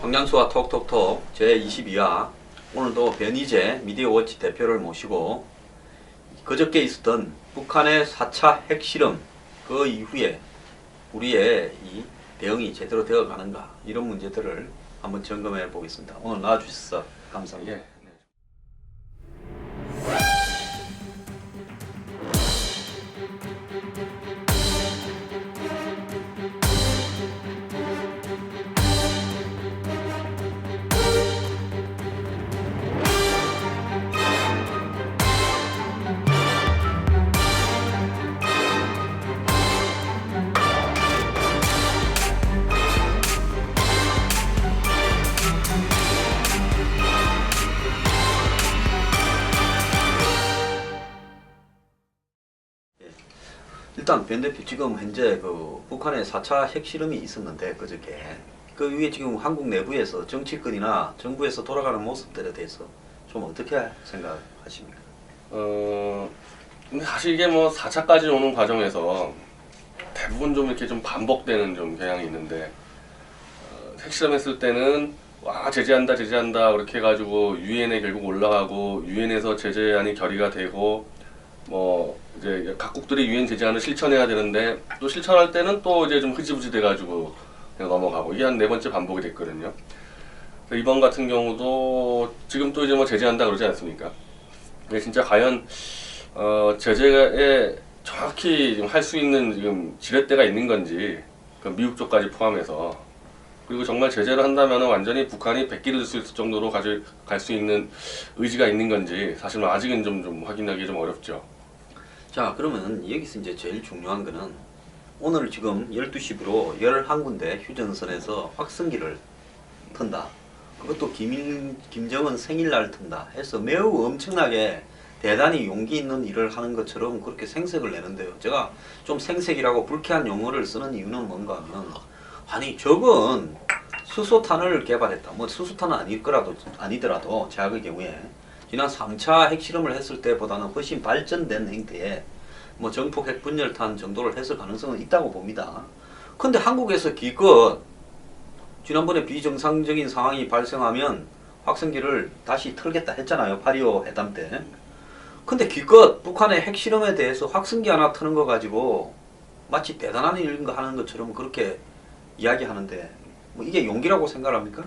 황량수와 톡톡톡 제22화 오늘도 변희재 미디어워치 대표를 모시고 그저께 있었던 북한의 4차 핵실험 그 이후에 우리의 이 대응이 제대로 되어가는가 이런 문제들을 한번 점검해 보겠습니다. 오늘 나와주셔서 감사합니다. 예. 일단 변 대표 지금 현재 그 북한의 4차 핵실험이 있었는데 그저께 그 위에 지금 한국 내부에서 정치권이나 정부에서 돌아가는 모습들에 대해서 좀 어떻게 생각하십니까? 근데 사실 이게 뭐 4차까지 오는 과정에서 대부분 좀 이렇게 좀 반복되는 좀 경향이 있는데 핵실험했을 때는 와 제재한다 그렇게 해가지고 유엔에 결국 올라가고 유엔에서 제재안이 결의가 되고 뭐 이제 각국들이 유엔 제재안을 실천해야 되는데 또 실천할 때는 또 이제 좀 흐지부지 돼가지고 그냥 넘어가고 이게 한 4번째 반복이 됐거든요. 이번 같은 경우도 지금 또 이제 뭐 제재한다 그러지 않습니까? 근데 진짜 과연 제재에 정확히 지금 할 수 있는 지금 지렛대가 있는 건지 그 미국 쪽까지 포함해서 그리고 정말 제재를 한다면 완전히 북한이 백기를 들 수 있을 정도로 갈 수 있는 의지가 있는 건지 사실은 아직은 좀 확인하기 좀 어렵죠. 자, 그러면 여기서 이제 제일 중요한 거는 오늘 지금 12시부로 11군데 휴전선에서 확성기를 튼다. 그것도 김정은 생일날 튼다 해서 매우 엄청나게 대단히 용기 있는 일을 하는 것처럼 그렇게 생색을 내는데요. 제가 좀 생색이라고 불쾌한 용어를 쓰는 이유는 뭔가 하면 아니 저건 수소탄을 개발했다. 뭐 수소탄은 아니더라도 제약의 경우에 지난 3차 핵실험을 했을 때보다는 훨씬 발전된 형태의 뭐 정폭 핵분열탄 정도를 했을 가능성은 있다고 봅니다. 근데 한국에서 기껏 지난번에 비정상적인 상황이 발생하면 확성기를 다시 털겠다 했잖아요. 8.25 회담 때. 근데 기껏 북한의 핵실험에 대해서 확성기 하나 트는 거 가지고 마치 대단한 일 하는 것처럼 그렇게 이야기하는데 뭐 이게 용기라고 생각합니까?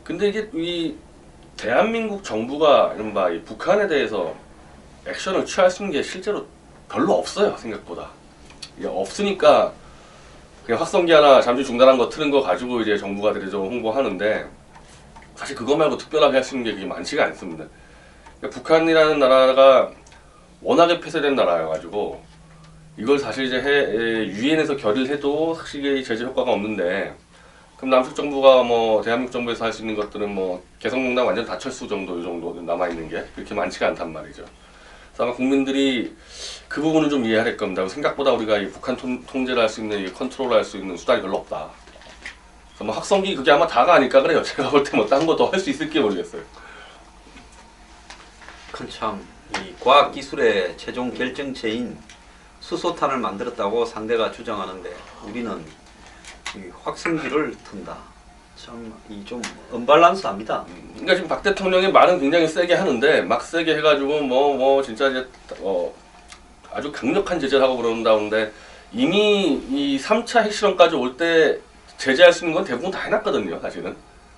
근데 이게 이 대한민국 정부가 이른바 이 북한에 대해서 액션을 취할 수 있는 게 실제로 별로 없어요. 생각보다. 이게 없으니까 그냥 확성기 하나 잠시 중단한 거 트는 거 가지고 이제 정부가 대대적으로 홍보하는데 사실 그거 말고 특별하게 할 수 있는 게 그게 많지가 않습니다. 그러니까 북한이라는 나라가 워낙에 폐쇄된 나라여가지고 이걸 사실 이제 유엔에서 결의를 해도 사실 제재 효과가 없는데 그럼 남측 정부가 뭐 대한민국 정부에서 할 수 있는 것들은 뭐 개성공단 완전 다철수 정도 이 정도 남아 있는 게 그렇게 많지가 않단 말이죠. 그래서 아마 국민들이 그 부분을 좀 이해할 겁니다. 생각보다 우리가 이 북한 통제를 할 수 있는 컨트롤을 할 수 있는 수단이 별로 없다. 그래서 뭐 확성기 그게 아마 다가 아닐까 그래요. 제가 볼 때 뭐 딴 거 더 할 수 있을지 모르겠어요. 참 이 과학 기술의 최종 결정체인 수소탄을 만들었다고 상대가 주장하는데 우리는 이 확성기를 튼다. 참 이 좀 언밸런스합니다. 그러니까 지금 박 대통령이 말은 굉장히 세게 하는데 막 세게 해가지고 뭐 진짜 이제 아주 강력한 제재를 하고 그런다는데 이미 이 3차 핵실험까지 올 때 제재할 수 있는 건 대부분 다 해놨거든요, 사실은.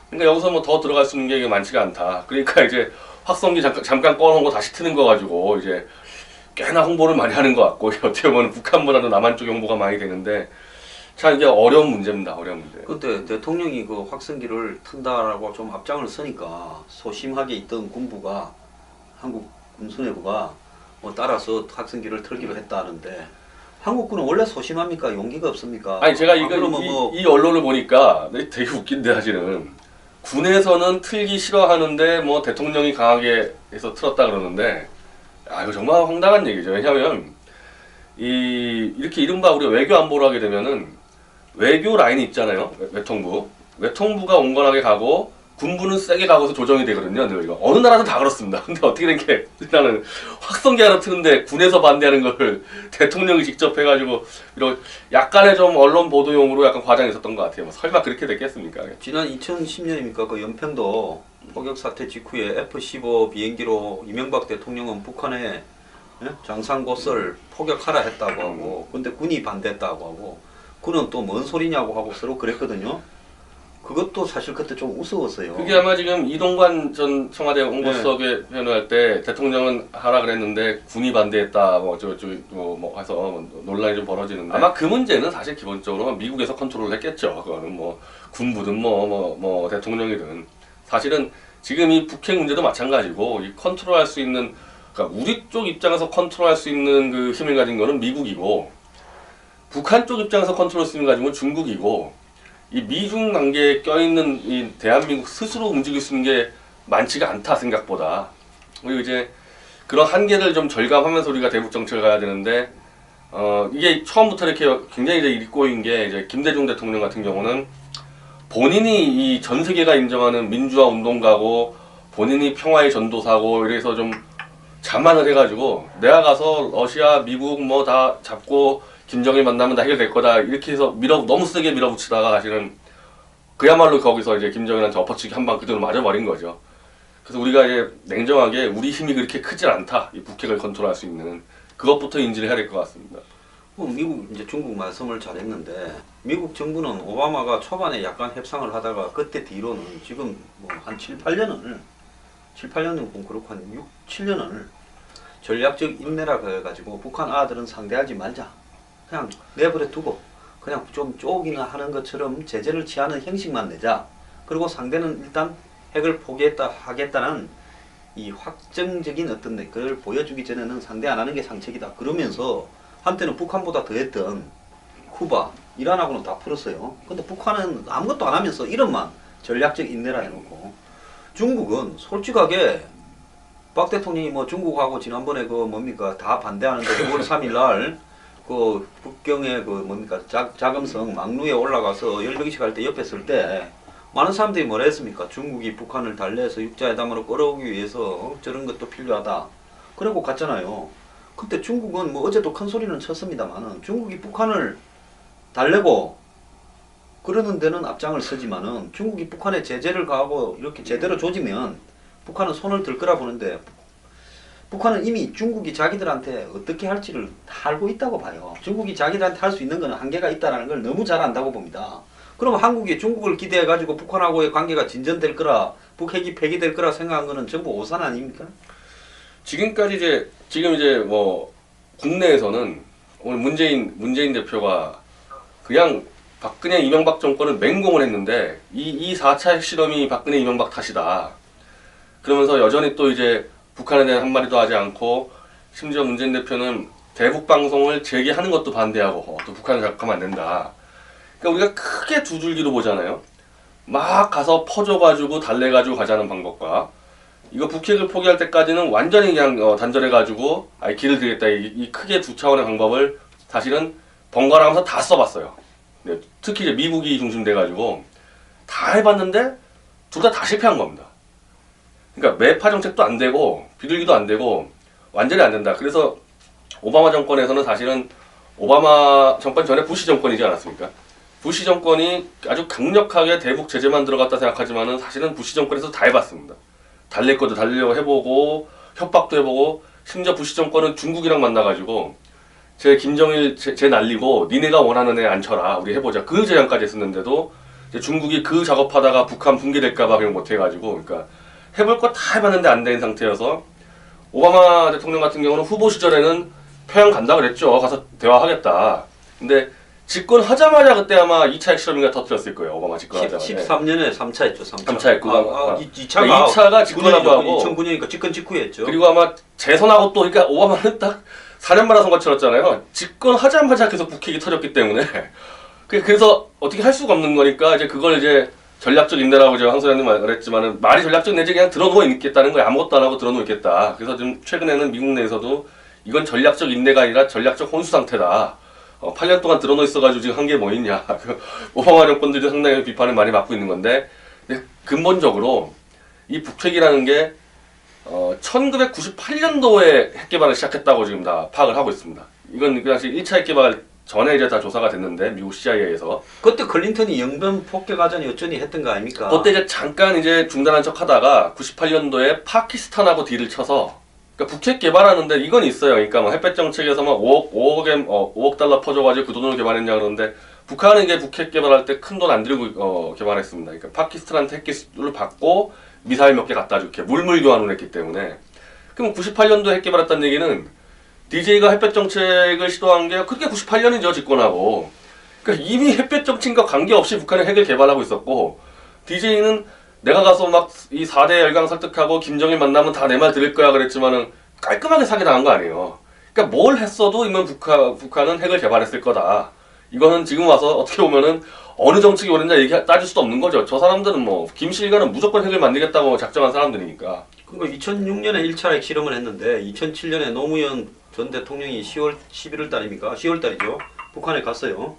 그러니까 여기서 뭐 더 들어갈 수 있는 게 많지가 않다. 그러니까 이제 확성기 잠깐 꺼놓은 거 다시 트는 거 가지고 이제 꽤나 홍보를 많이 하는 것 같고 어떻게 보면 북한보다도 남한 쪽 홍보가 많이 되는데 참 이게 어려운 문제입니다. 어려운 문제. 그때 대통령이 그 확성기를 튼다라고 좀 앞장을 서니까 소심하게 있던 군부가 한국 군수뇌부가 뭐 따라서 확성기를 틀기로 했다는데 한국군은 원래 소심합니까? 용기가 없습니까? 아니 제가 이 언론을 보니까 되게 웃긴데 사실은 군에서는 틀기 싫어하는데 뭐 대통령이 강하게 해서 틀었다 그러는데 이거 정말 황당한 얘기죠. 왜냐하면 이렇게 이른바 우리가 외교 안보를 하게 되면은 외교 라인이 있잖아요. 외통부가 온건하게 가고 군부는 세게 가고서 조정이 되거든요. 늘 이거 어느 나라도 다 그렇습니다. 근데 어떻게 된 게 나는 확성기 하나 트는데 군에서 반대하는 걸 대통령이 직접 해가지고 이런 약간의 좀 언론 보도용으로 약간 과장이 있었던 것 같아요. 뭐 설마 그렇게 됐겠습니까? 지난 2010년입니까? 그 연평도 포격 사태 직후에 F-15 비행기로 이명박 대통령은 북한에 장산고설 포격하라 했다고 하고, 근데 군이 반대했다고 하고, 군은 또 뭔 소리냐고 하고 서로 그랬거든요. 그것도 사실 그때 좀 우스웠어요. 그게 아마 지금 이동관 전 청와대 홍보수석에 변호할 때 대통령은 하라 그랬는데 군이 반대했다 뭐 해서 논란이 좀 벌어지는데 아마 그 문제는 사실 기본적으로 미국에서 컨트롤을 했겠죠. 그거는 뭐 군부든 뭐 대통령이든 사실은 지금 이 북핵 문제도 마찬가지고 이 컨트롤할 수 있는 그러니까 우리 쪽 입장에서 컨트롤할 수 있는 그 힘을 가진 거는 미국이고 북한 쪽 입장에서 컨트롤할 수 있는 거 가진 건 중국이고 이 미중 관계에 껴있는 이 대한민국 스스로 움직일 수 있는 게 많지가 않다 생각보다. 그리고 이제 그런 한계를 좀 절감하면서 우리가 대북 정책을 가야 되는데 이게 처음부터 이렇게 굉장히 이제 일이 꼬인 게 이제 김대중 대통령 같은 경우는 본인이 이 전 세계가 인정하는 민주화 운동가고 본인이 평화의 전도사고 이래서 좀 자만을 해가지고 내가 가서 러시아, 미국 뭐 다 잡고 김정일 만나면 다 해결될 거다 이렇게 해서 너무 세게 밀어붙이다가 사실은 그야말로 거기서 이제 김정일한테 엎어치기 한 방 그대로 맞아버린 거죠. 그래서 우리가 이제 냉정하게 우리 힘이 그렇게 크질 않다. 이 북핵을 컨트롤할 수 있는 그것부터 인지를 해야 될 것 같습니다. 미국 이제 중국 말씀을 잘했는데 미국 정부는 오바마가 초반에 약간 협상을 하다가 그때 뒤로는 지금 뭐 한 7, 8년은 그렇고 한 6, 7년을 전략적 인내라 그래가지고 북한 아들은 상대하지 말자. 그냥 내버려 두고 그냥 좀 쪼기나 하는 것처럼 제재를 취하는 형식만 내자. 그리고 상대는 일단 핵을 하겠다는 이 확정적인 어떤 그걸 보여주기 전에는 상대 안 하는 게 상책이다. 그러면서 한때는 북한보다 더했던 쿠바, 이란하고는 다 풀었어요. 근데 북한은 아무것도 안 하면서 이름만 전략적 인내라 해놓고 중국은 솔직하게 박 대통령이 뭐 중국하고 지난번에 그 뭡니까 다 반대하는데 6월 3일 날 그 북경의 그 뭡니까 자금성 막루에 올라가서 열병식 할 때 옆에 쓸 때 많은 사람들이 뭐라 했습니까? 중국이 북한을 달래서 육자회담으로 끌어오기 위해서 저런 것도 필요하다. 그러고 갔잖아요. 그때 중국은 뭐 어제도 큰 소리는 쳤습니다만은 중국이 북한을 달래고 그러는 데는 앞장을 서지만은 중국이 북한에 제재를 가하고 이렇게 제대로 조지면 북한은 손을 들 거라 보는데 북한은 이미 중국이 자기들한테 어떻게 할지를 다 알고 있다고 봐요. 중국이 자기들한테 할 수 있는 거는 한계가 있다는 걸 너무 잘 안다고 봅니다. 그러면 한국이 중국을 기대해가지고 북한하고의 관계가 진전될 거라 북핵이 폐기될 거라 생각한 거는 전부 오산 아닙니까? 지금까지 지금 이제 뭐 국내에서는 오늘 문재인 대표가 그냥 박근혜 이명박 정권을 맹공을 했는데 이 4차 핵실험이 박근혜 이명박 탓이다. 그러면서 여전히 또 이제 북한에 대한 한마디도 하지 않고 심지어 문재인 대표는 대북 방송을 재개하는 것도 반대하고 또 북한을 자극하면 안 된다. 그러니까 우리가 크게 두 줄기로 보잖아요. 막 가서 퍼줘가지고 달래가지고 가자는 방법과 이거 북핵을 포기할 때까지는 완전히 그냥 단절해가지고 길을 들겠다 이 크게 두 차원의 방법을 사실은 번갈아가면서 다 써봤어요. 네, 특히 이제 미국이 중심돼가지고 다 해봤는데 둘 다 실패한 겁니다. 그러니까 매파 정책도 안 되고 비둘기도 안 되고 완전히 안 된다. 그래서 오바마 정권에서는 사실은 오바마 정권 전에 부시 정권이지 않았습니까? 부시 정권이 아주 강력하게 대북 제재만 들어갔다 생각하지만은 사실은 부시 정권에서 다 해봤습니다. 달랠 것도 달리려고 해보고 협박도 해보고 심지어 부시 정권은 중국이랑 만나가지고 김정일 제 날리고 니네가 원하는 애 앉혀라 우리 해보자 그 제안까지 했었는데도 이제 중국이 그 작업하다가 북한 붕괴될까봐 그냥 못해가지고 그러니까 해볼 거 다 해봤는데 안 된 상태여서 오바마 대통령 같은 경우는 후보 시절에는 평양 간다 그랬죠. 가서 대화하겠다. 근데 집권하자마자 그때 아마 2차 핵실험인가 터뜨렸을 거예요. 오바마 집권하자마자. 13년에 3차 했죠. 3차 했고 2차가 집권하기도 하고 2009년이니까 집권 직후에 했죠. 그리고 아마 재선하고 또 그러니까 오바마는 딱 4년마다 선거 치렀잖아요. 집권하자마자 계속 북핵이 터졌기 때문에 그래서 어떻게 할 수가 없는 거니까 이제 그걸 이제 전략적 인내라고 제가 황 소장님 말했지만은 말이 전략적 인내지 그냥 들어누워 있겠다는 거예요. 아무것도 안 하고 들어누워 있겠다. 그래서 지금 최근에는 미국 내에서도 이건 전략적 인내가 아니라 전략적 혼수 상태다. 8년 동안 들어누워 있어가지고 지금 한 게 뭐 있냐. 오바마 정권들이 상당히 비판을 많이 받고 있는 건데 근본적으로 이 북핵이라는 게 1998년도에 핵 개발을 시작했다고 지금 다 파악을 하고 있습니다. 이건 그 당시 1차 핵 개발 전에 이제 다 조사가 됐는데 미국 CIA에서 그때 클린턴이 영변 폭격하자니 어쩌니 했던 거 아닙니까? 그때 이제 잠깐 이제 중단한 척하다가 98년도에 파키스탄하고 딜을 쳐서 그러니까 북핵 개발하는데 이건 있어요. 그러니까 뭐 햇볕 정책에서 막 5억 달러 퍼줘가지고 그 돈으로 개발했냐 그러는데 북한은 이게 북핵 개발할 때 큰 돈 안 들고 개발했습니다. 그러니까 파키스탄한테 핵 기술을 받고 미사일 몇 개 갖다 줄게 물물 교환을 했기 때문에 그럼 98년도에 핵 개발했다는 얘기는 DJ가 햇볕 정책을 시도한 게 그게 98년이죠 집권하고. 그러니까 이미 햇볕 정책과 관계없이 북한이 핵을 개발하고 있었고 DJ는 내가 가서 막 이 4대 열강 설득하고 김정일 만나면 다 내 말 들을 거야 그랬지만은 깔끔하게 사기당한 거 아니에요. 그러니까 뭘 했어도 이면 북한은 핵을 개발했을 거다. 이거는 지금 와서 어떻게 보면은 어느 정책이 옳은지 따질 수도 없는 거죠. 저 사람들은 뭐 김실과는 무조건 핵을 만들겠다고 작정한 사람들이니까. 그러니까 2006년에 1차 핵 실험을 했는데 2007년에 노무현 전 대통령이 11월 달입니까? 10월 달이죠. 북한에 갔어요.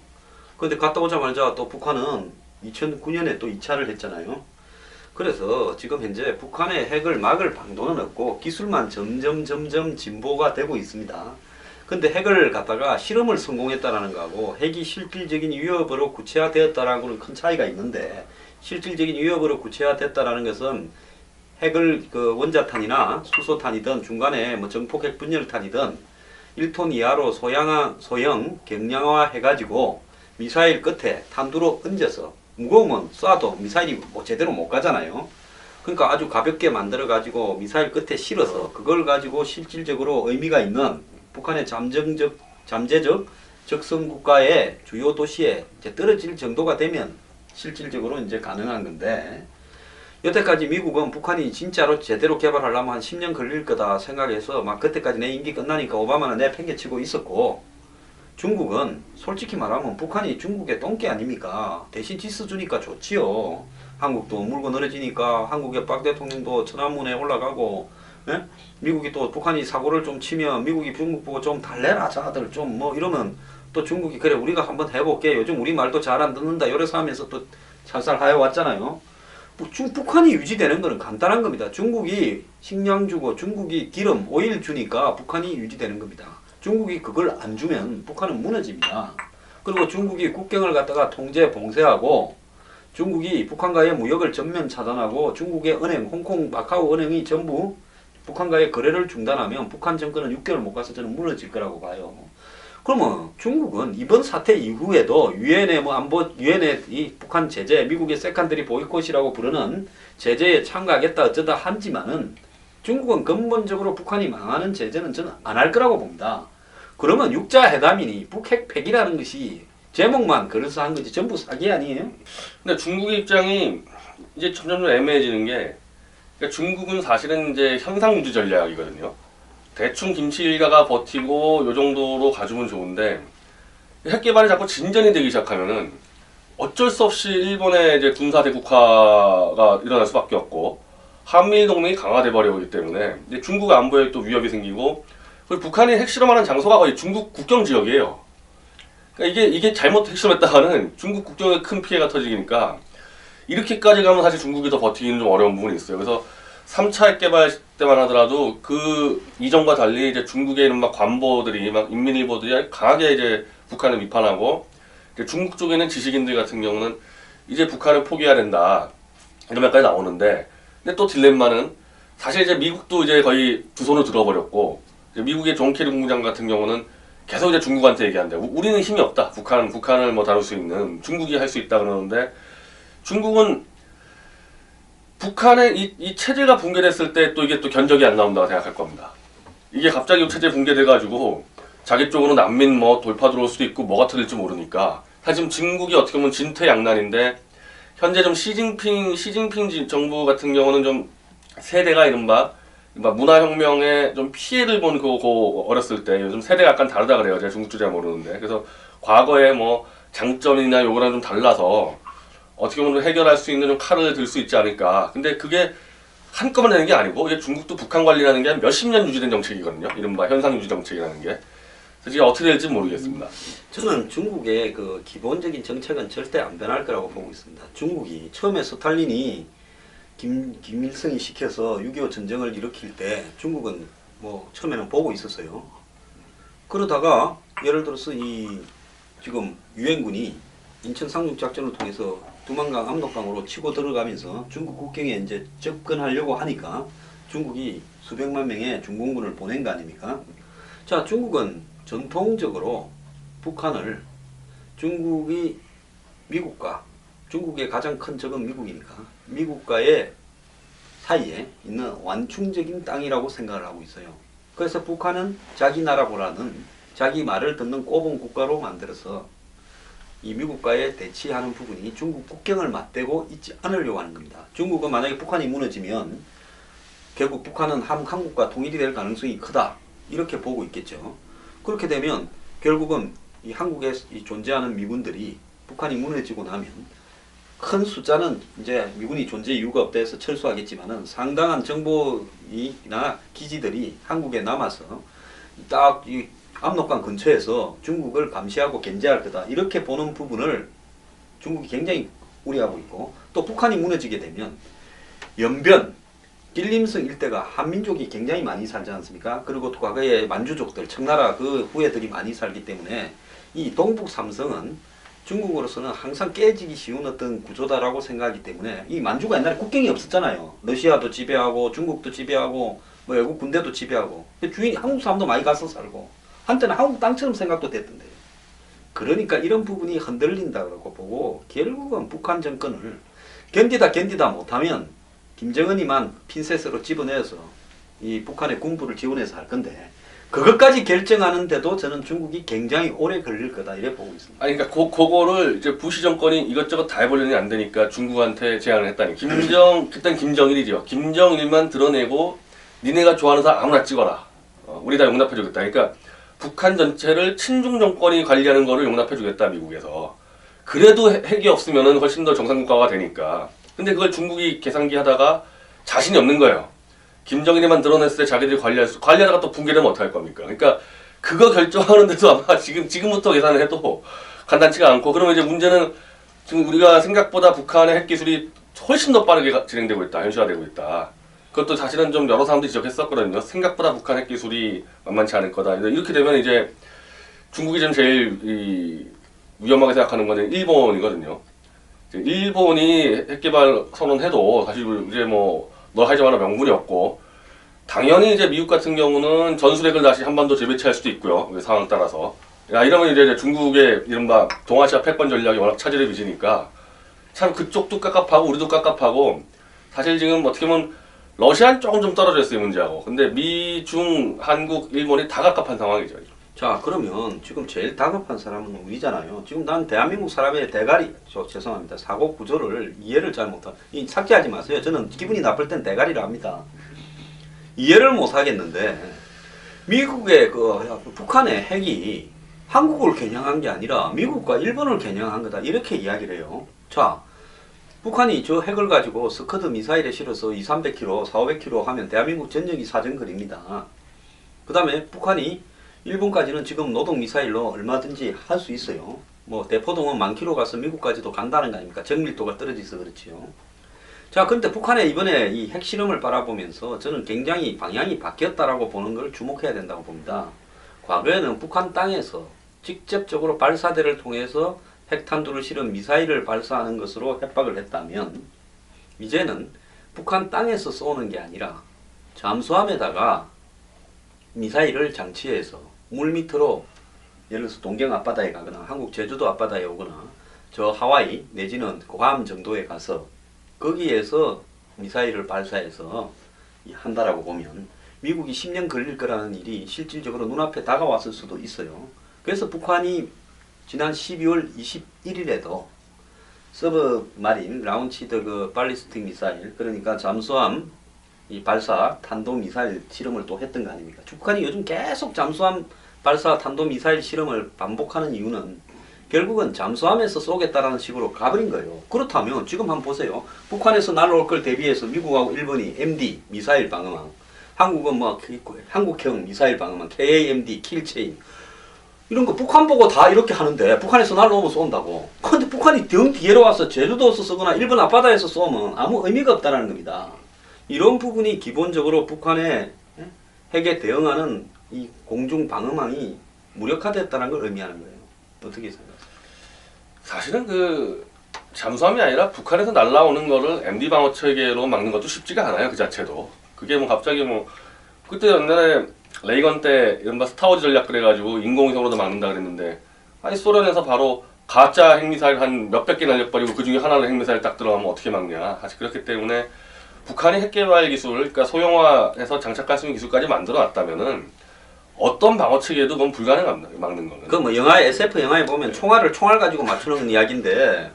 그런데 갔다 오자마자 또 북한은 2009년에 또 2차를 했잖아요. 그래서 지금 현재 북한의 핵을 막을 방도는 없고 기술만 점점 진보가 되고 있습니다. 근데 핵을 갖다가 실험을 성공했다라는 거하고 핵이 실질적인 위협으로 구체화되었다라는 거는 큰 차이가 있는데 실질적인 위협으로 구체화됐다라는 것은 핵을 그 원자탄이나 수소탄이든 중간에 뭐 정폭핵 분열탄이든 1톤 이하로 소형 경량화 해가지고 미사일 끝에 탄두로 얹어서 무거우면 쏴도 미사일이 뭐 제대로 못 가잖아요. 그러니까 아주 가볍게 만들어 가지고 미사일 끝에 실어서 그걸 가지고 실질적으로 의미가 있는 북한의 잠재적 적성 국가의 주요 도시에 이제 떨어질 정도가 되면 실질적으로 이제 가능한 건데 여태까지 미국은 북한이 진짜로 제대로 개발하려면 한 10년 걸릴 거다 생각해서 막 그때까지 내 임기 끝나니까 오바마는 내 팽개치고 있었고 중국은 솔직히 말하면 북한이 중국의 똥개 아닙니까? 대신 지수 주니까 좋지요. 한국도 물고 늘어지니까 한국의 박 대통령도 천안문에 올라가고 예? 미국이 또 북한이 사고를 좀 치면 미국이 중국 보고 좀 달래라 자들 좀 뭐 이러면 또 중국이 그래 우리가 한번 해볼게 요즘 우리 말도 잘 안 듣는다 이래서 하면서 또 살살 하여 왔잖아요. 북한이 유지되는 거는 간단한 겁니다. 중국이 식량 주고 중국이 기름, 오일 주니까 북한이 유지되는 겁니다. 중국이 그걸 안 주면 북한은 무너집니다. 그리고 중국이 국경을 갖다가 통제, 봉쇄하고 중국이 북한과의 무역을 전면 차단하고 중국의 은행, 홍콩, 마카오 은행이 전부 북한과의 거래를 중단하면 북한 정권은 6개월 못 가서 저는 무너질 거라고 봐요. 그러면 중국은 이번 사태 이후에도 유엔의 유엔의 이 북한 제재, 미국의 세컨더리 보이콧이라고 부르는 제재에 참가하겠다 어쩌다 하지만은 중국은 근본적으로 북한이 망하는 제재는 저는 안 할 거라고 봅니다. 그러면 육자 회담이니 북핵 폐기라는 것이 제목만 그래서 한 거지 전부 사기 아니에요? 근데 중국의 입장이 이제 점점 애매해지는 게 그러니까 중국은 사실은 이제 현상 유지 전략이거든요. 대충 김치 일가가 버티고 요 정도로 가주면 좋은데 핵 개발이 자꾸 진전이 되기 시작하면은 어쩔 수 없이 일본의 이제 군사 대국화가 일어날 수밖에 없고 한미일 동맹이 강화돼 버리기 때문에 이제 중국 안보에 또 위협이 생기고 그리고 북한이 핵실험하는 장소가 거의 중국 국경 지역이에요. 그러니까 이게 잘못 핵실험했다가는 중국 국경에 큰 피해가 터지니까 이렇게까지 가면 사실 중국이 더 버티기는 좀 어려운 부분이 있어요. 그래서 3차 핵 개발 때만 하더라도 그 이전과 달리 이제 중국에 있는 막 관보들이 막 인민일보들이 강하게 이제 북한을 비판하고 이제 중국 쪽에 있는 지식인들 같은 경우는 이제 북한을 포기해야 된다 이런 말까지 나오는데 근데 또 딜레마는 사실 이제 미국도 이제 거의 두 손을 들어버렸고 이제 미국의 존 케리 국무장 같은 경우는 계속 이제 중국한테 얘기한대. 우리는 힘이 없다. 북한을 뭐 다룰 수 있는 중국이 할 수 있다 그러는데 중국은 북한의 이 체제가 붕괴됐을 때 또 이게 또 견적이 안 나온다고 생각할 겁니다. 이게 갑자기 체제 붕괴돼가지고 자기 쪽으로 난민 뭐 돌파 들어올 수도 있고 뭐가 터질지 모르니까 사실 지금 중국이 어떻게 보면 진퇴양난인데 현재 좀 시진핑 정부 같은 경우는 좀 세대가 이른바 문화혁명에 좀 피해를 본 그 어렸을 때 요즘 세대가 약간 다르다 그래요. 제가 중국 줄 잘 모르는데 그래서 과거에 뭐 장점이나 요거랑 좀 달라서 어떻게 보면 해결할 수 있는 좀 칼을 들 수 있지 않을까. 근데 그게 한꺼번에 되는 게 아니고 이게 중국도 북한 관리라는 게 몇십 년 유지된 정책이거든요. 이른바 현상 유지 정책이라는 게. 그래서 이게 어떻게 될지 모르겠습니다. 저는 중국의 그 기본적인 정책은 절대 안 변할 거라고 보고 있습니다. 중국이 처음에 스탈린이 김일성이 시켜서 6.25 전쟁을 일으킬 때 중국은 뭐 처음에는 보고 있었어요. 그러다가 예를 들어서 이 지금 유엔군이 인천 상륙작전을 통해서 두만강 압록강으로 치고 들어가면서 중국 국경에 이제 접근하려고 하니까 중국이 수백만 명의 중공군을 보낸 거 아닙니까? 자, 중국은 전통적으로 북한을 중국이 미국과 중국의 가장 큰 적은 미국이니까 미국과의 사이에 있는 완충적인 땅이라고 생각을 하고 있어요. 그래서 북한은 자기 나라보다는 자기 말을 듣는 꼽은 국가로 만들어서 이 미국과의 대치하는 부분이 중국 국경을 맞대고 있지 않으려고 하는 겁니다. 중국은 만약에 북한이 무너지면 결국 북한은 한국과 통일이 될 가능성이 크다 이렇게 보고 있겠죠. 그렇게 되면 결국은 이 한국에 존재하는 미군들이 북한이 무너지고 나면 큰 숫자는 이제 미군이 존재 이유가 없다 해서 철수하겠지만은 상당한 정보이나 기지들이 한국에 남아서 딱 이 압록강 근처에서 중국을 감시하고 견제할 거다 이렇게 보는 부분을 중국이 굉장히 우려하고 있고, 또 북한이 무너지게 되면 연변 길림성 일대가 한민족이 굉장히 많이 살지 않습니까? 그리고 또 과거에 만주족들 청나라 그 후예들이 많이 살기 때문에 이 동북 삼성은 중국으로서는 항상 깨지기 쉬운 어떤 구조다라고 생각하기 때문에, 이 만주가 옛날에 국경이 없었잖아요. 러시아도 지배하고 중국도 지배하고 뭐 외국 군대도 지배하고 주인 한국 사람도 많이 가서 살고 한때는 한국 땅처럼 생각도 됐던데요. 그러니까 이런 부분이 흔들린다 그러고 보고 결국은 북한 정권을 견디다 못하면 김정은이만 핀셋으로 집어내서 이 북한의 군부를 지원해서 할 건데, 그것까지 결정하는데도 저는 중국이 굉장히 오래 걸릴 거다 이래 보고 있습니다. 아니 그러니까 그거를 이제 부시 정권이 이것저것 다 해보려니 안 되니까 중국한테 제안을 했다니. 일단 김정일이죠. 김정일만 드러내고 니네가 좋아하는 사람 아무나 찍어라. 우리 다 용납해주겠다. 그러니까 북한 전체를 친중 정권이 관리하는 거를 용납해주겠다 미국에서. 그래도 핵이 없으면은 훨씬 더 정상국가가 되니까. 근데 그걸 중국이 계산기 하다가 자신이 없는 거예요. 김정일이만 드러냈을 때 자기들이 관리하다가 또 붕괴되면 어떡할 겁니까? 그러니까 그거 결정하는데도 아마 지금부터 계산을 해도 간단치가 않고, 그러면 이제 문제는 지금 우리가 생각보다 북한의 핵 기술이 훨씬 더 빠르게 진행되고 있다, 현실화되고 있다. 그것도 사실은 좀 여러 사람들이 지적했었거든요. 생각보다 북한 핵 기술이 만만치 않을 거다. 이렇게 되면 이제 중국이 지금 제일 위험하게 생각하는 거는 일본이거든요. 일본이 핵 개발 선언해도 사실 이제 뭐 너 하지 마라 명분이 없고, 당연히 이제 미국 같은 경우는 전술핵을 다시 한반도 재배치할 수도 있고요. 상황 따라서. 야, 이러면 이제 중국의 이른바 동아시아 패권 전략이 워낙 차질을 빚으니까 참 그쪽도 깝깝하고 우리도 깝깝하고, 사실 지금 어떻게 보면 러시아는 조금 좀 떨어져 있어요, 문제하고. 근데 미, 중, 한국, 일본이 다 갑갑한 상황이죠. 자, 그러면 지금 제일 다급한 사람은 우리잖아요. 지금 난 대한민국 사람의 대가리, 죄송합니다. 사고 구조를 이해를 잘 못하. 삭제하지 마세요. 저는 기분이 나쁠 땐 대가리를 합니다. 이해를 못 하겠는데, 미국의 북한의 핵이 한국을 겨냥한 게 아니라 미국과 일본을 겨냥한 거다 이렇게 이야기를 해요. 자, 북한이 저 핵을 가지고 스커드 미사일에 실어서 200-300km, 400-500km 하면 대한민국 전역이 사정거리입니다. 그 다음에 북한이 일본까지는 지금 노동 미사일로 얼마든지 할 수 있어요. 뭐 대포동은 10,000km 가서 미국까지도 간다는 거 아닙니까? 정밀도가 떨어져서 그렇지요. 자, 그런데 북한의 이번에 이 핵실험을 바라보면서 저는 굉장히 방향이 바뀌었다라고 보는 걸 주목해야 된다고 봅니다. 과거에는 북한 땅에서 직접적으로 발사대를 통해서 핵탄두를 실은 미사일을 발사하는 것으로 협박을 했다면, 이제는 북한 땅에서 쏘는 게 아니라 잠수함에다가 미사일을 장치해서 물 밑으로, 예를 들어서 동경 앞바다에 가거나 한국 제주도 앞바다에 오거나 저 하와이 내지는 괌 정도에 가서 거기에서 미사일을 발사해서 한다라고 보면 미국이 10년 걸릴 거라는 일이 실질적으로 눈앞에 다가왔을 수도 있어요. 그래서 북한이 지난 12월 21일에도 서브마린 라운치드 그 발리스틱 미사일, 그러니까 잠수함 이 발사 탄도미사일 실험을 또 했던 거 아닙니까? 북한이 요즘 계속 잠수함 발사 탄도미사일 실험을 반복하는 이유는 결국은 잠수함에서 쏘겠다라는 식으로 가버린 거예요. 그렇다면 지금 한번 보세요. 북한에서 날아올 걸 대비해서 미국하고 일본이 MD 미사일 방어망, 한국은 뭐 한국형 미사일 방어망 KAMD 킬체인 이런 거 북한 보고 다 이렇게 하는데 북한에서 날아오면 쏜다고. 근데 북한이 등 뒤로 와서 제주도에서 쓰거나 일본 앞바다에서 쏘면 아무 의미가 없다는 겁니다. 이런 부분이 기본적으로 북한의 핵에 대응하는 이 공중 방어망이 무력화됐다는 걸 의미하는 거예요. 어떻게 생각하세요? 사실은 그 잠수함이 아니라 북한에서 날라오는 거를 MD 방어 체계로 막는 것도 쉽지가 않아요. 그 자체도. 그게 뭐 갑자기 뭐 그때 옛날에 레이건 때 이른바 스타워즈 전략 그래가지고 인공위성으로도 막는다 그랬는데 아니 소련에서 바로 가짜 핵미사일 한 몇백 개 날려버리고 그 중에 하나로 핵미사일 딱 들어가면 어떻게 막냐. 사실 그렇기 때문에 북한이 핵개발 기술, 그러니까 소형화해서 장착할 수 있는 기술까지 만들어 놨다면은 어떤 방어 체계도 그건 불가능합니다. 막는 거는. 그 뭐 영화에 SF 영화에 보면 총알 가지고 맞추는 이야기인데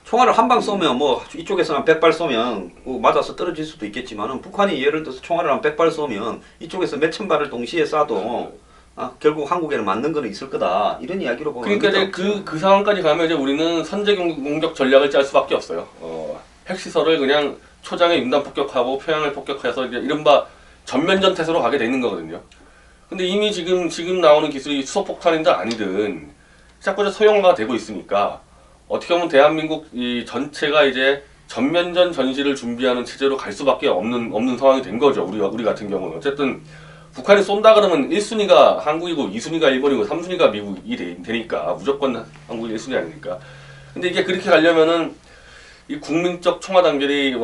총알을 한 방 쏘면 뭐 이쪽에서 한 100발 쏘면 뭐 맞아서 떨어질 수도 있겠지만은 북한이 예를 들어서 총알을 한 100발 쏘면 이쪽에서 몇천 발을 동시에 쏴도 결국 한국에는 맞는 거는 있을 거다 이런 이야기로 보면 그러니까 이제 그 상황까지 가면 이제 우리는 선제 공격 전략을 짤 수밖에 없어요. 핵시설을 그냥 초장에 융단 폭격하고 평양을 폭격해서 이제 이른바 전면전 태세로 가게 되는 거거든요. 근데 이미 지금 나오는 기술이 수소폭탄이든 아니든 자꾸 소형화가 되고 있으니까 어떻게 보면 대한민국 이 전체가 이제 전면전 전시를 준비하는 체제로 갈 수밖에 없는 상황이 된 거죠. 우리 같은 경우는 어쨌든 북한이 쏜다 그러면 1순위가 한국이고 2순위가 일본이고 3순위가 미국이 되니까 무조건 한국이 1순위 아니니까. 근데 이게 그렇게 가려면은 이 국민적 총화 단결이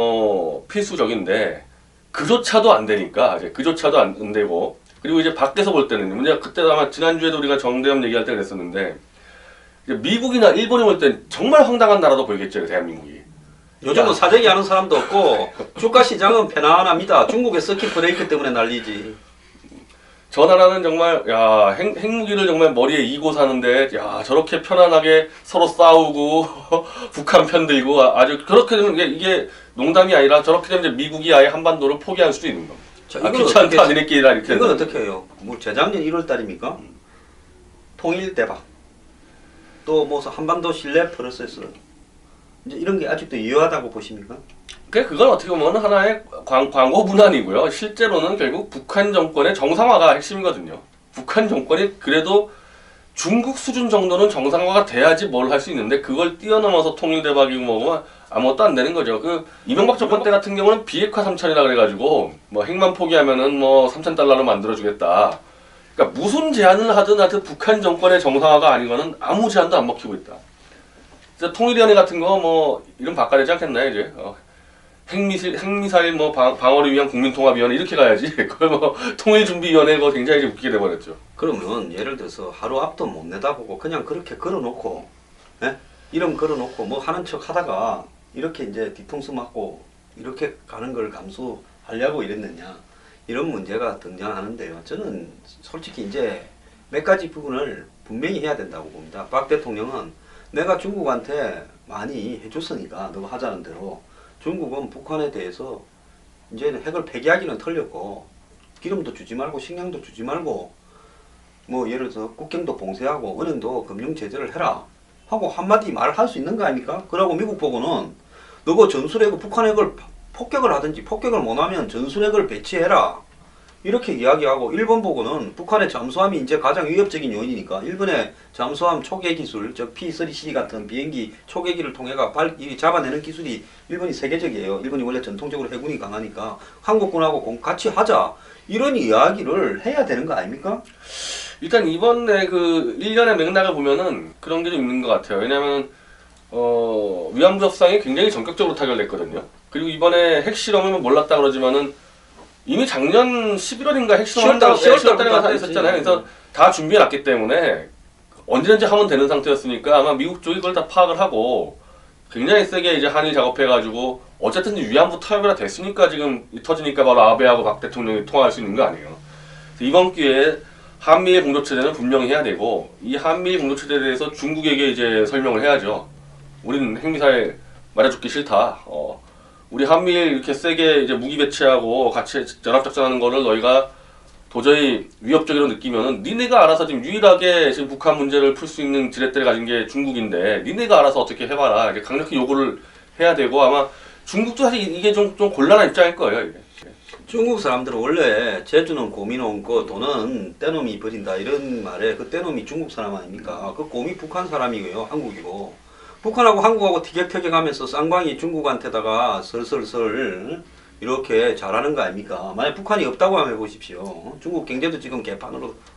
필수적인데 그조차도 안 되니까 이제 그조차도 안 되고 그리고 이제 밖에서 볼 때는 문제가 그때도 아마 지난주에도 우리가 정대협 얘기할 때 그랬었는데 이제 미국이나 일본이 볼 땐 정말 황당한 나라도 보이겠죠 대한민국이. 요즘은 사재기 하는 사람도 없고 주가 시장은 편안합니다. 중국의 서킷 브레이크 때문에 난리지. 저 나라는 정말 핵무기를 정말 머리에 이고 사는데 저렇게 편안하게 서로 싸우고 북한 편들고 아주 그렇게 되면 이게 농담이 아니라 저렇게 되면 이제 미국이 아예 한반도를 포기할 수도 있는 겁니다. 귀찮다 니네끼리라 이렇게. 이건 어떻게 해요? 뭐 재작년 1월 달입니까? 통일 대박. 또 뭐 한반도 신뢰 프로세스. 이제 이런 게 아직도 유효하다고 보십니까? 그건 어떻게 보면 하나의 광고 문안이고요. 실제로는 결국 북한 정권의 정상화가 핵심이거든요. 북한 정권이 그래도 중국 수준 정도는 정상화가 돼야지 뭘 할 수 있는데 그걸 뛰어넘어서 통일 대박이고 뭐고 아무것도 안 되는 거죠. 그 이명박 정권 때 같은 경우는 비핵화 3천이라 그래가지고 뭐 핵만 포기하면은 뭐 3,000달러로 만들어주겠다. 그러니까 무슨 제안을 하든 북한 정권의 정상화가 아니고는 아무 제안도 안 먹히고 있다. 그래서 통일위원회 같은 거 뭐 이름 바꿔야 되지 않겠나요 이제? 핵미사일 뭐 방어를 위한 국민통합위원회 이렇게 가야지. 그걸 뭐 통일준비위원회 거 굉장히 이제 웃기게 돼버렸죠. 그러면 예를 들어서 하루 앞도 못 내다보고 그냥 그렇게 걸어놓고, 이름 걸어놓고 뭐 하는 척 하다가 이렇게 이제 뒤통수 맞고 이렇게 가는 걸 감수하려고 이랬느냐 이런 문제가 등장하는데요. 저는 솔직히 이제 몇 가지 부분을 분명히 해야 된다고 봅니다. 박 대통령은 내가 중국한테 많이 해줬으니까 너 하자는 대로. 중국은 북한에 대해서 이제는 핵을 폐기하기는 털렸고 기름도 주지 말고 식량도 주지 말고 뭐 예를 들어서 국경도 봉쇄하고 은행도 금융 제재를 해라 하고 한마디 말할 수 있는 거 아닙니까? 그러고 미국 보고는 너가 전술핵을 북한 핵을 폭격을 하든지 폭격을 못하면 전술핵을 배치해라 이렇게 이야기하고 일본 보고는 북한의 잠수함이 이제 가장 위협적인 요인이니까 일본의 잠수함 초계 기술, 즉 P-3C 같은 비행기 초계기를 통해가 잡아내는 기술이 일본이 세계적이에요. 일본이 원래 전통적으로 해군이 강하니까 한국군하고 같이 하자 이런 이야기를 해야 되는 거 아닙니까? 일단 이번에 그 1년의 맥락을 보면은 그런 게 좀 있는 것 같아요. 왜냐하면 위안부 협상이 굉장히 전격적으로 타결됐거든요. 그리고 이번에 핵실험은 몰랐다 그러지만은 이미 작년 11월인가 핵실험 한다고 10월달에 있었잖아요. 그래서 다 준비해놨기 때문에 언제든지 하면 되는 상태였으니까 아마 미국 쪽이 그걸 다 파악을 하고 굉장히 세게 이제 한일 작업해가지고 어쨌든 위안부 타협이라 됐으니까 지금 터지니까 바로 아베하고 박 대통령이 통화할 수 있는 거 아니에요. 그래서 이번 기회에 한미일 공조체제는 분명히 해야 되고 이 한미일 공조체제에 대해서 중국에게 이제 설명을 해야죠. 우리는 핵미사일 맞아죽기 싫다. 우리 한미일 이렇게 세게 이제 무기 배치하고 같이 연합작전하는 거를 너희가 도저히 위협적으로 느끼면은 니네가 알아서 지금 유일하게 지금 북한 문제를 풀 수 있는 지렛대를 가진 게 중국인데 니네가 알아서 어떻게 해봐라. 이렇게 강력히 요구를 해야 되고 아마 중국도 사실 이게 좀 곤란한 입장일 거예요. 이게. 중국 사람들은 원래 제주는 곰이 놓고 돈은 떼놈이 버린다 이런 말에 그 떼놈이 중국 사람 아닙니까? 그 곰이 북한 사람이고요, 한국이고. 북한하고 한국하고 티격태격하면서 쌍방이 중국한테다가 슬슬슬 이렇게 잘하는 거 아닙니까? 만약 북한이 없다고 하면 해보십시오. 중국 경제도 지금 개판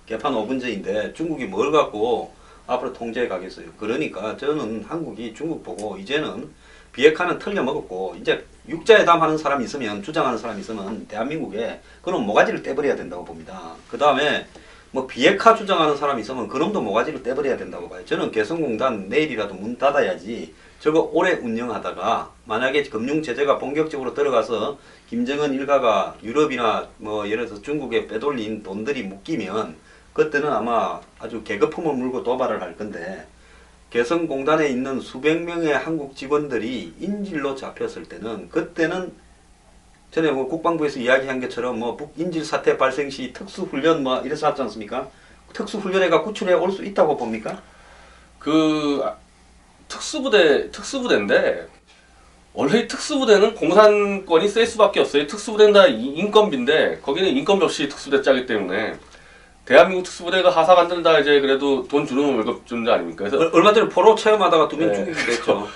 5분제인데 중국이 뭘 갖고 앞으로 통제해 가겠어요. 그러니까 저는 한국이 중국 보고 이제는 비핵화는 털려먹었고 이제 육자회담 하는 사람 있으면 주장하는 사람 있으면 대한민국에 그놈 모가지를 떼버려야 된다고 봅니다. 그 다음에 뭐 비핵화 주장하는 사람 있으면 그놈도 모가지를 떼버려야 된다고 봐요. 저는 개성공단 내일이라도 문 닫아야지 저거 오래 운영하다가 만약에 금융 제재가 본격적으로 들어가서 김정은 일가가 유럽이나 뭐 예를 들어서 중국에 빼돌린 돈들이 묶이면 그때는 아마 아주 계급품을 물고 도발을 할 건데 개성공단에 있는 수백 명의 한국 직원들이 인질로 잡혔을 때는 그때는 전에 뭐 국방부에서 이야기한 것처럼 뭐 북인질 사태 발생 시 특수훈련 뭐 이래서 하지 않습니까? 특수훈련회가 구출해 올 수 있다고 봅니까? 그 특수부대인데 원래 이 특수부대는 공산권이 셀 수밖에 없어요. 특수부대는 다 인건비인데 거기는 인건비 없이 특수부대 짜기 때문에 대한민국 특수부대가 하사 만든다 이제 그래도 돈 주는 월급 주는 데 아닙니까? 그래서 얼마 전에 포로 체험하다가 2명 네. 죽이기도 했죠.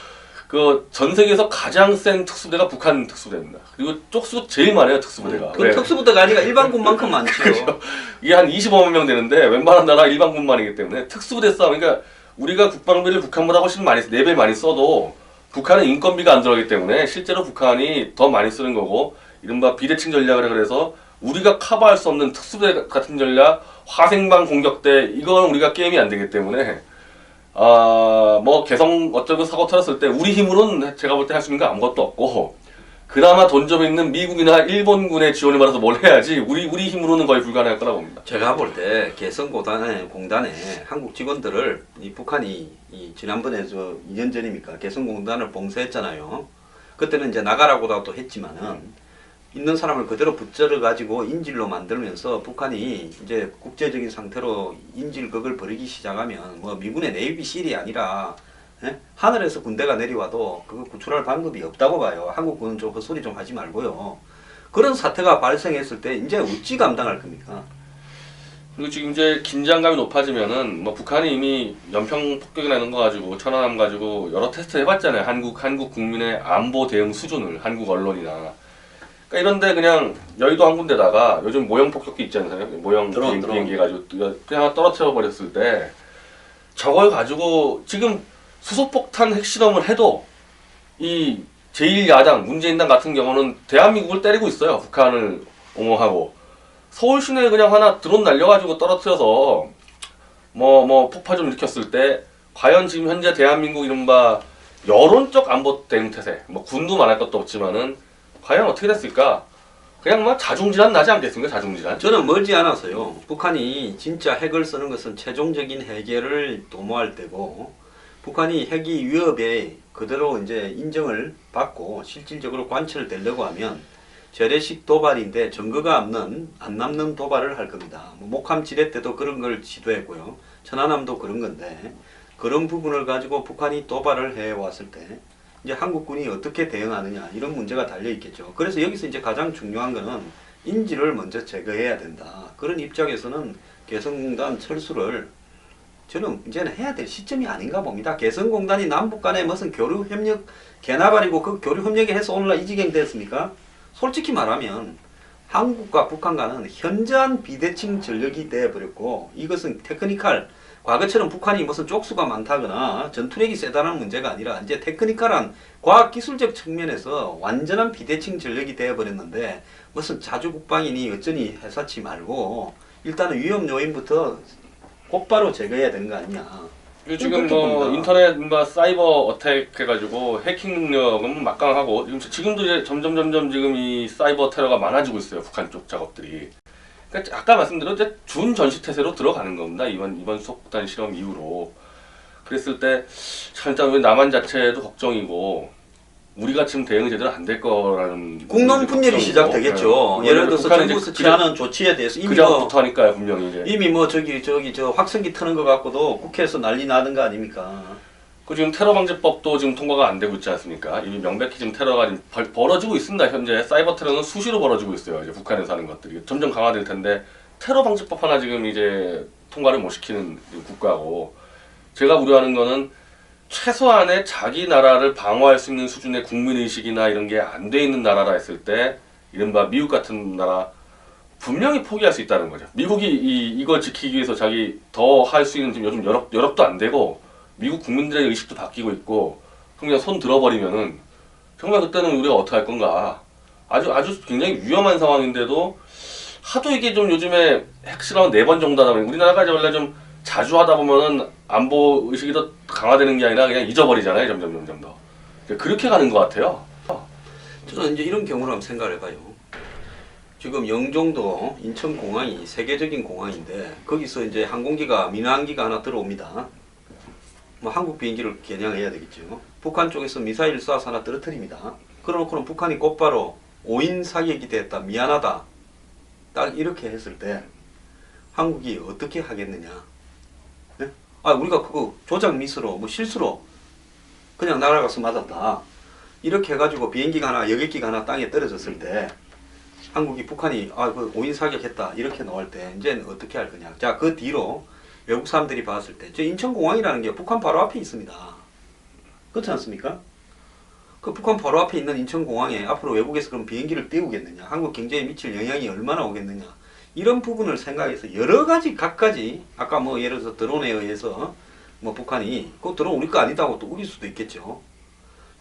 그 전 세계에서 가장 센 특수부대가 북한 특수부대입니다. 그리고 쪽수 제일 많아요 특수부대가. 그 특수부대가 아니라 일반군만큼 많죠. 이게 한 25만 명 되는데 웬만한 나라 일반군만이기 때문에 특수부대 싸움. 그러니까 우리가 국방비를 북한보다 훨씬 많이 4배 많이 써도 북한은 인건비가 안 들어가기 때문에 실제로 북한이 더 많이 쓰는 거고 이른바 비대칭 전략을 그래서 우리가 커버할 수 없는 특수부대 같은 전략, 화생방 공격대 이건 우리가 게임이 안 되기 때문에 뭐 개성 어쩌고 사고 터졌을 때 우리 힘으로는 제가 볼 때 할 수 있는 거 아무것도 없고 그나마 돈 좀 있는 미국이나 일본군의 지원을 받아서 뭘 해야지 우리 힘으로는 거의 불가능할 거라 봅니다. 제가 볼 때 개성공단에 한국 직원들을 이 북한이 지난번에 2년 전입니까 개성공단을 봉쇄했잖아요. 그때는 이제 나가라고도 했지만은 있는 사람을 그대로 붙들어 가지고 인질로 만들면서 북한이 이제 국제적인 상태로 인질극을 벌이기 시작하면 뭐 미군의 네이비실이 아니라 하늘에서 군대가 내려와도 그거 구출할 방법이 없다고 봐요. 한국군은 좀 헛소리 좀 하지 말고요. 그런 사태가 발생했을 때 이제 어찌 감당할 겁니까? 그리고 지금 이제 긴장감이 높아지면은 뭐 북한이 이미 연평 폭격이나 이런 거 가지고 천안함 가지고 여러 테스트 해봤잖아요. 한국 국민의 안보 대응 수준을 한국 언론이나. 그러니까 이런데 그냥 여의도 한 군데다가 요즘 모형 폭격기 있잖아요. 모형 비행기 가지고 그냥 떨어뜨려 버렸을 때 저걸 가지고 지금 수소폭탄 핵실험을 해도 이 제1야당 문재인당 같은 경우는 대한민국을 때리고 있어요. 북한을 옹호하고 서울 시내에 그냥 하나 드론 날려가지고 떨어뜨려서 뭐 폭파 좀 일으켰을 때 과연 지금 현재 대한민국 이른바 여론적 안보 대응 태세 뭐 군도 말할 것도 없지만은 과연 어떻게 됐을까? 그냥 막 자중질환 나지 않겠습니까? 자중질환? 저는 멀지 않아서요. 북한이 진짜 핵을 쓰는 것은 최종적인 해결을 도모할 때고 북한이 핵이 위협에 그대로 이제 인정을 받고 실질적으로 관철되려고 하면 재래식 도발인데 증거가 안 남는 도발을 할 겁니다. 목함 지뢰 때도 그런 걸 시도했고요. 천안함도 그런 건데 그런 부분을 가지고 북한이 도발을 해왔을 때 이제 한국군이 어떻게 대응하느냐 이런 문제가 달려 있겠죠. 그래서 여기서 이제 가장 중요한 거는 인질을 먼저 제거해야 된다. 그런 입장에서는 개성공단 철수를 저는 이제는 해야 될 시점이 아닌가 봅니다. 개성공단이 남북 간에 무슨 교류협력 개나발이고 그 교류협력에 해서 오늘날 이 지경 됐습니까? 솔직히 말하면 한국과 북한 간은 현저한 비대칭 전력이 되어버렸고 이것은 테크니컬 과거처럼 북한이 무슨 쪽수가 많다거나 전투력이 세다는 문제가 아니라 이제 테크니컬한 과학기술적 측면에서 완전한 비대칭 전력이 되어버렸는데 무슨 자주국방이니 어쩌니 해사치 말고 일단은 위험 요인부터 곧바로 제거해야 되는 거 아니냐. 지금 뭐 인터넷 사이버 어택 해가지고 해킹 능력은 막강하고 지금도 이제 점점 지금 이 사이버 테러가 많아지고 있어요. 북한 쪽 작업들이. 그러니까 아까 말씀드린 이제 준 전시 태세로 들어가는 겁니다. 이번 수소폭탄 실험 이후로. 그랬을 때 참 일단 우리 남한 자체도 걱정이고 우리가 지금 대응이 제대로 안 될 거라는 국론 분열이 시작되겠죠. 예를 들어서 정부에서 취하는 조치에 대해서 그 전부터 하니까요 분명히 이제 이미 뭐 저 확성기 트는 거 갖고도 국회에서 난리 나던 거 아닙니까? 그 지금 테러 방지법도 지금 통과가 안 되고 있지 않습니까? 이미 명백히 지금 테러가 지금 벌어지고 있습니다. 현재 사이버 테러는 수시로 벌어지고 있어요. 이제 북한에서 하는 것들이 점점 강화될 텐데 테러 방지법 하나 지금 이제 통과를 못 시키는 국가고 제가 우려하는 거는 최소한의 자기 나라를 방어할 수 있는 수준의 국민의식이나 이런 게 안 돼 있는 나라라 했을 때 이른바 미국 같은 나라 분명히 포기할 수 있다는 거죠. 미국이 이걸 지키기 위해서 자기 더 할 수 있는 지금 요즘 여력도 안 되고 미국 국민들의 의식도 바뀌고 있고 그냥 손 들어버리면은 정말 그때는 우리가 어떻게 할 건가. 아주 굉장히 위험한 상황인데도 하도 이게 좀 요즘에 핵실험 4번 정도 하다 보니 우리나라가 이제 원래 좀 자주 하다 보면은 안보 의식이 더 강화되는 게 아니라 그냥 잊어버리잖아요. 점점 더. 그렇게 가는 것 같아요. 저는 이제 이런 경우를 한번 생각을 해봐요. 지금 영종도 인천공항이 세계적인 공항인데 거기서 이제 항공기가 민항기가 하나 들어옵니다. 뭐 한국 비행기를 겨냥해야 되겠죠. 북한 쪽에서 미사일 쏴서 하나 떨어뜨립니다. 그러놓고는 북한이 곧바로 오인 사격이 됐다, 미안하다, 딱 이렇게 했을 때 한국이 어떻게 하겠느냐? 네? 아, 우리가 그거 조작 미스로 뭐 실수로 그냥 날아가서 맞았다. 이렇게 해가지고 비행기가 하나, 여객기가 하나 땅에 떨어졌을 때 한국이 북한이 그 오인 사격했다 이렇게 나올 때 이제는 어떻게 할 거냐? 자, 그 뒤로 외국 사람들이 봤을 때 저 인천공항이라는 게 북한 바로 앞에 있습니다. 그렇지 않습니까? 그 북한 바로 앞에 있는 인천공항에 앞으로 외국에서 그럼 비행기를 띄우겠느냐? 한국 경제에 미칠 영향이 얼마나 오겠느냐? 이런 부분을 생각해서 여러 가지 각가지 아까 뭐 예를 들어서 드론에 의해서 뭐 북한이 그 드론 우리 거 아니다고 또 우길 수도 있겠죠.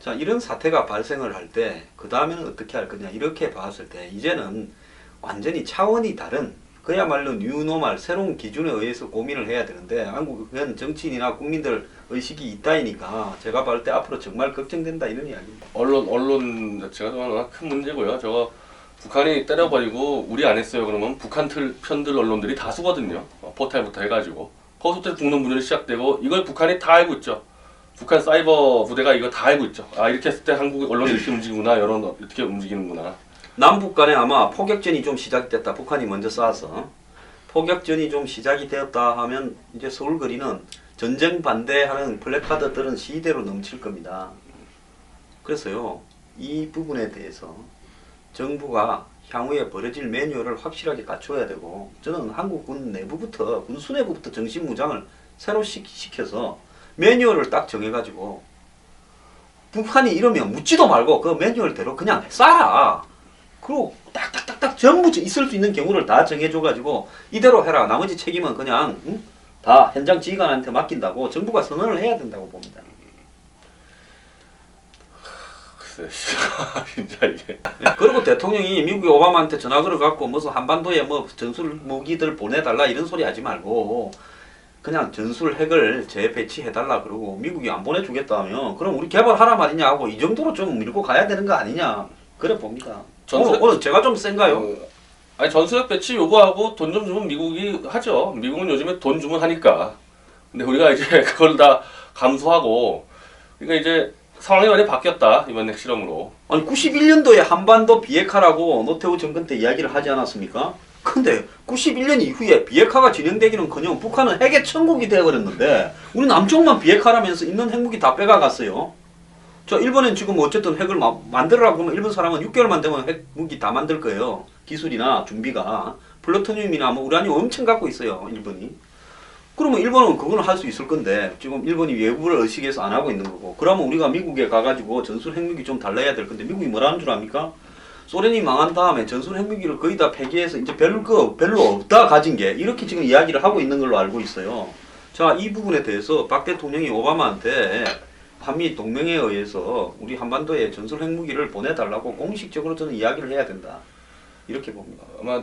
자, 이런 사태가 발생을 할 때 그 다음에는 어떻게 할 거냐 이렇게 봤을 때 이제는 완전히 차원이 다른 그야말로 뉴노멀 새로운 기준에 의해서 고민을 해야 되는데 한국은 정치인이나 국민들 의식이 있다이니까 제가 볼 때 앞으로 정말 걱정된다 이런 이야기입니다. 언론 자체가 워낙 큰 문제고요. 저거 북한이 때려버리고 우리 안 했어요 그러면 북한 편들 언론들이 다수거든요. 포탈부터 해가지고 거기서부터 국론 분열이 시작되고 이걸 북한이 다 알고 있죠. 북한 사이버 부대가 이거 다 알고 있죠. 아, 이렇게 했을 때 한국 언론이 이렇게 움직이구나, 여론 이렇게 움직이는구나. 남북 간에 아마 포격전이 좀 시작됐다. 북한이 먼저 쏴서 포격전이 좀 시작이 되었다 하면 이제 서울거리는 전쟁 반대하는 플래카드들은 시대로 넘칠 겁니다. 그래서요, 이 부분에 대해서 정부가 향후에 벌어질 매뉴얼을 확실하게 갖춰야 되고 저는 한국군 내부부터 군수 내부부터 정신무장을 새로 시켜서 매뉴얼을 딱 정해가지고 북한이 이러면 묻지도 말고 그 매뉴얼대로 그냥 쏴라. 그리고 딱딱딱딱 전부 있을 수 있는 경우를 다 정해줘가지고 이대로 해라. 나머지 책임은 그냥 다 현장 지휘관한테 맡긴다고 정부가 선언을 해야 된다고 봅니다. 글쎄, 진짜 이게. 그리고 대통령이 미국이 오바마한테 전화 걸어갖고 무슨 한반도에 뭐 전술 무기들 보내달라 이런 소리 하지 말고 그냥 전술 핵을 재배치해달라 그러고 미국이 안 보내주겠다 면 그럼 우리 개발하라 말이냐 하고 이 정도로 좀 밀고 가야 되는 거 아니냐 그래 봅니다. 오늘 제가 좀 센가요? 아니 전술핵 배치 요구하고 돈 좀 주면 미국이 하죠. 미국은 요즘에 돈 주면 하니까. 근데 우리가 이제 그걸 다 감수하고 그러니까 이제 상황이 많이 바뀌었다 이번 핵실험으로. 아니 91년도에 한반도 비핵화라고 노태우 정권 때 이야기를 하지 않았습니까? 근데 91년 이후에 비핵화가 진행되기는커녕 북한은 핵의 천국이 되어버렸는데 우리 남쪽만 비핵화라면서 있는 핵무기 다 빼가갔어요. 저 일본은 지금 어쨌든 핵을 만들으라고 하면 일본 사람은 6개월만 되면 핵무기 다 만들 거예요. 기술이나 준비가. 플루토늄이나 뭐 우라늄 엄청 갖고 있어요. 일본이. 그러면 일본은 그거는 할 수 있을 건데 지금 일본이 외부를 의식해서 안 하고 있는 거고 그러면 우리가 미국에 가가지고 전술 핵무기 좀 달라야 될 건데 미국이 뭐라는 줄 압니까? 소련이 망한 다음에 전술 핵무기를 거의 다 폐기해서 이제 별로 없다 가진 게 이렇게 지금 이야기를 하고 있는 걸로 알고 있어요. 자, 이 부분에 대해서 박 대통령이 오바마한테 한미 동맹에 의해서 우리 한반도에 전술 핵무기를 보내달라고 공식적으로 저는 이야기를 해야 된다. 이렇게 봅니다. 아마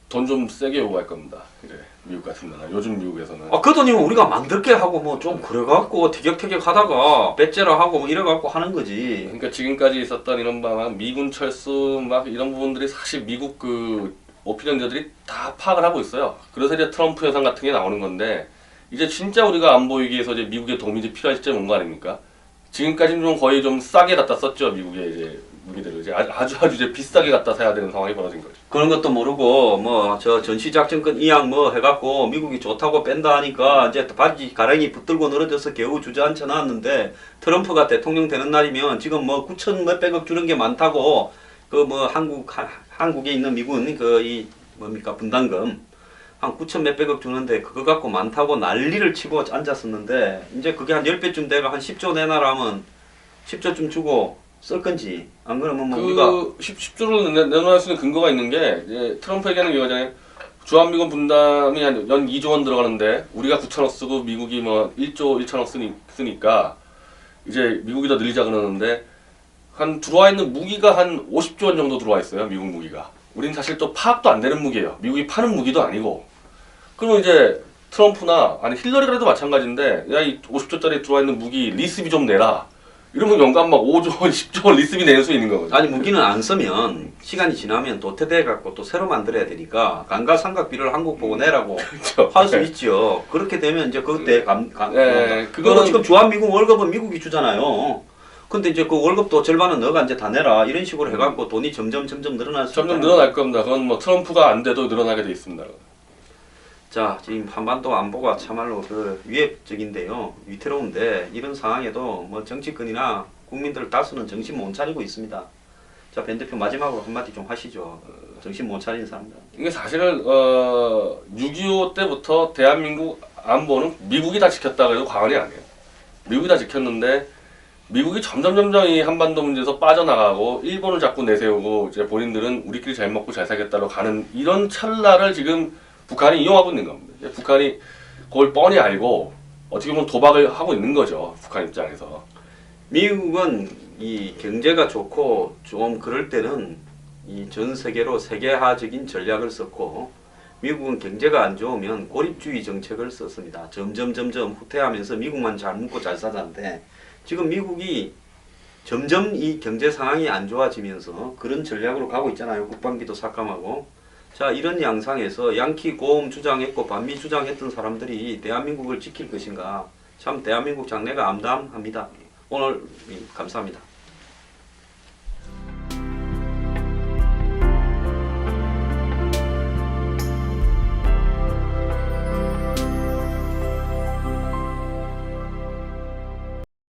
돈 좀 세게 요구할 겁니다. 이제 미국 같은 나라 요즘 미국에서는. 그 돈이면 우리가 만들게 하고 뭐 좀 그래갖고 티격태격 하다가 배째라 하고 뭐 이래갖고 하는 거지. 그러니까 지금까지 있었던 이런 막 미군 철수 막 이런 부분들이 사실 미국 그 오피니언들이 다 파악을 하고 있어요. 그래서 이제 트럼프 현상 같은 게 나오는 건데 이제 진짜 우리가 안 보이기 위해서 이제 미국의 도움이 필요할 시점이 온 거 아닙니까? 지금까지는 좀 거의 좀 싸게 갖다 썼죠. 미국의 이제 무기들을 이제 아주 이제 비싸게 갖다 사야 되는 상황이 벌어진 거죠. 그런 것도 모르고 뭐 저 전시작전권 이양 뭐 해갖고 미국이 좋다고 뺀다 하니까 이제 바지 가랑이 붙들고 늘어져서 겨우 주저앉혀 놨는데 트럼프가 대통령 되는 날이면 지금 뭐 9천 몇백억 주는 게 많다고 그 뭐 한국에 있는 미군 그 이 뭡니까 분담금 한 9천 몇백억 주는데 그거 갖고 많다고 난리를 치고 앉았었는데 이제 그게 한 10배쯤 돼가 한 10조 내놔라면 10조쯤 주고 쓸 건지 안 그러면 뭐 우리가 10조를 내놓을 수 있는 근거가 있는 게 이제 트럼프 얘기하는 이거잖아요. 주한미군 분담이 한 연 2조 원 들어가는데 우리가 9천억 쓰고 미국이 뭐 1조 1천억 쓰니까 이제 미국이 더 늘리자 그러는데 한 들어와 있는 무기가 한 50조 원 정도 들어와 있어요. 미국 무기가. 우리는 사실 또 파악도 안 되는 무기예요. 미국이 파는 무기도 아니고. 그러면 이제 트럼프나 아니 힐러리가 해도 마찬가지인데 야 이 50조짜리 들어와 있는 무기 리스비 좀 내라. 이러면 연간 막 5조 원, 10조 원 리스비 낼 수 있는 거거든요. 아니 무기는 안 쓰면 시간이 지나면 도태돼 갖고 또 새로 만들어야 되니까 감가상각비를 한국 보고 내라고 그렇죠. 할 수 네. 있죠. 그렇게 되면 이제 그때 네, 그거는 지금 주한미군 월급은 미국이 주잖아요. 근데 이제 그 월급도 절반은 너가 이제 다 내라 이런 식으로 해갖고 돈이 점점 늘어날 수 점점 있다. 늘어날 겁니다. 그건 뭐 트럼프가 안 돼도 늘어나게 돼 있습니다. 자, 지금 한반도 안보가 참말로 그 위협적인데요. 위태로운데 이런 상황에도 뭐 정치권이나 국민들 다수는 정신 못 차리고 있습니다. 자, 벤 대표 마지막으로 한마디 좀 하시죠. 정신 못 차리는 사람들. 이게 사실은 6.25 때부터 대한민국 안보는 미국이 다 지켰다고 해도 과언이 아니에요. 미국이 다 지켰는데 미국이 점점 이 한반도 문제에서 빠져나가고 일본을 자꾸 내세우고 이제 본인들은 우리끼리 잘 먹고 잘 살겠다로 가는 이런 찰나를 지금 북한이 이용하고 있는 겁니다. 북한이 그걸 뻔히 알고 어떻게 보면 도박을 하고 있는 거죠. 북한 입장에서. 미국은 이 경제가 좋고 좀 그럴 때는 이 전 세계로 세계화적인 전략을 썼고 미국은 경제가 안 좋으면 고립주의 정책을 썼습니다. 점점 후퇴하면서 미국만 잘 먹고 잘 사자는데 지금 미국이 점점 이 경제 상황이 안 좋아지면서 그런 전략으로 가고 있잖아요. 국방비도 삭감하고. 자, 이런 양상에서 양키 고음 주장했고 반미 주장했던 사람들이 대한민국을 지킬 것인가 참 대한민국 장래가 암담합니다. 오늘 감사합니다.